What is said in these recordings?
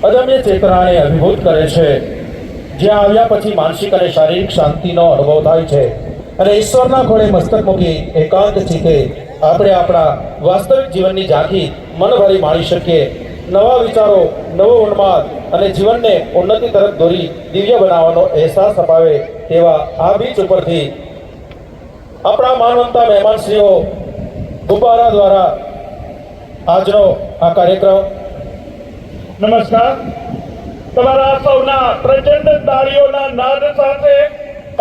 અદમ્ય ચેતનાને અભિભૂત કરે છે, જ્યાં આવ્યા પછી માનસિક અને શારીરિક શાંતિનો અનુભવ થાય છે અને ઈશ્વરના ખોળે મસ્તક મૂકી એકાંત ચિત્તે આપણે આપણા વાસ્તવિક જીવનની ઝાંખી મન ભરી માણી શકીએ. નવા વિચારો, નવો ઉન્માદ અને જીવનને ઉન્નતિ તરફ દોરી દિવ્ય બનાવવાનો અહેસાસ અપાવે તેવા આ બીચ ઉપરથી આપણા માનવંતા મહેમાનશ્રીઓ ગુબ્બારા દ્વારા આજનો આ કાર્યક્રમ. નમસ્કાર. તમારા સૌના પ્રચંડ તાળીઓના નાદ સાથે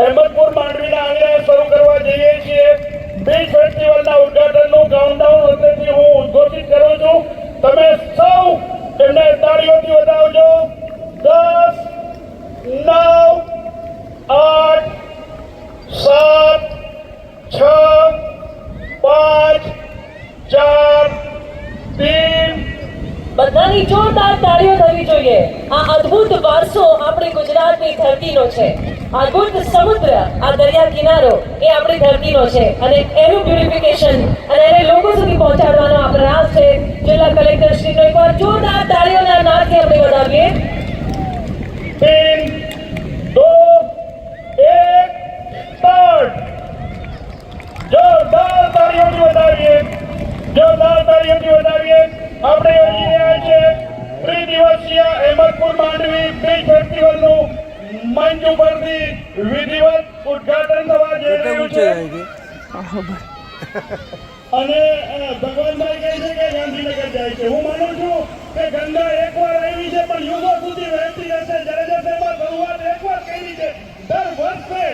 અહેમદપુર માંડવીના આંગણે શરૂ કરવા જઈએ છીએ. બીચ ફેસ્ટિવલના ઉદ્ઘાટનનું કાઉન્ટડાઉન હસ્તેથી હું ઉદ્ઘોષિત કરું છું. તમે સૌ એમને તાળીઓથી વધાવજો. 10, 9, 8, 7, 6, 5, 4, 3. બધાની જોરદાર તાળીઓ થવી જોઈએ. આ અદ્ભુત વારસો આપણી ગુજરાતની ધરતીનો છે. અદ્ભુત સમુદ્ર, આ દરિયા કિનારો એ આપણી ધરતીનો છે અને એનું બ્યુટિફિકેશન અને એને લોકો સુધી પહોંચાડવાનો આ પ્રયાસ છે. જિલ્લા કલેક્ટર શ્રીનો એકવાર જોરદાર તાળીઓના નાદથી આપણે વધાવીએ. 3, 2, 1, સ્ટાર્ટ. જોરદાર તાળીઓથી વધાવીએ. જોરદાર તાળીઓથી વધાવીએ. આપણે યોજી રહ્યા છીએ ત્રિદિવસીય અહેમદપુર માંડવી બીચ ફેસ્ટિવલનું મંચ ઉપરથી વિધિવત ઉદ્ઘાટન થવા જઈ રહ્યું છે. અને ભગવાનભાઈ કહે છે કે ગાંધીનગર જાય છે. હું માનું છું કે ગંગા એકવાર આવી છે પણ યુગો સુધી વહેતી રહેશે. જળજેમાં શરૂઆત એકવાર કરી છે. દર વર્ષે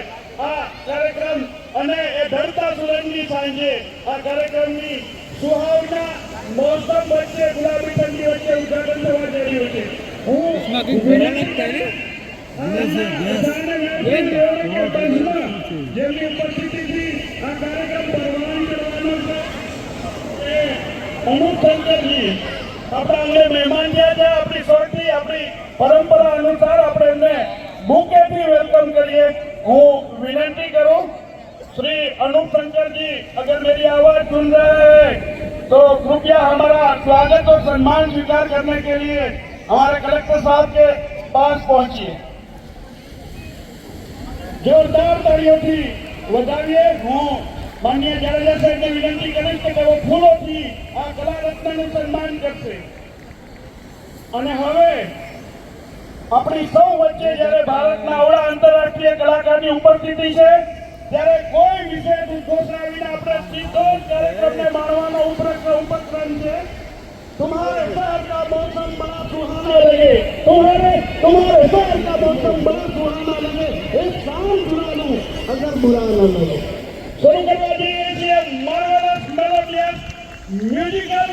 આ કાર્યક્રમ અને એ ઢળતા સૂરજની સાંજે આ કાર્યક્રમની સુહાવના મોસમ વચ્ચે ગુલાબી ઠંડી વચ્ચે ઉદ્ઘાટન થવા જઈ રહ્યું છે. હું જેમની ઉપસ્થિતિથી આ કાર્યક્રમ પરવાન કરવાનો છે અનુપ શંકરજી આપણા અંગે મહેમાન જે છે. આપણી સોરથી આપણી પરંપરા અનુસાર આપણે એમને બુકેથી વેલકમ કરીએ. હું विनती करूं श्री अनूप शंकर जी, अगर मेरी आवाज सुन रहे हैं तो कृपया हमारा स्वागत और सम्मान स्वीकार करने के लिए हमारे कलेक्टर साहब के पास पहुंचिए. जोरदार तालियों વધાવીએ. હું માનનીય જાડેજા સાહેબને વિનંતી કરીશ કે તેઓ ફૂલોથી આ કલા રત્નનું સન્માન કરશે. અને હવે આપણી સૌ વચ્ચે જ્યારે ભારતના આવડા આંતરરાષ્ટ્રીય કલાકારની ઉપસ્થિતિ છે ત્યારે કોઈ વિશેષ ઉદ્ઘોષણા વિના આપણે સીધો જ કાર્યક્રમને માણવાનો ઉપક્રમ છે. तुम्हारे शहर का मौसम बड़ा सुहाना लगे, तुम्हारे शहर का मौसम बड़ा सुहाना लगे, एक शाम सुना लूं अगर बुरा न लगे. शुरू करवा दीजिए मार्वेलस मेलोडियस म्यूजिकल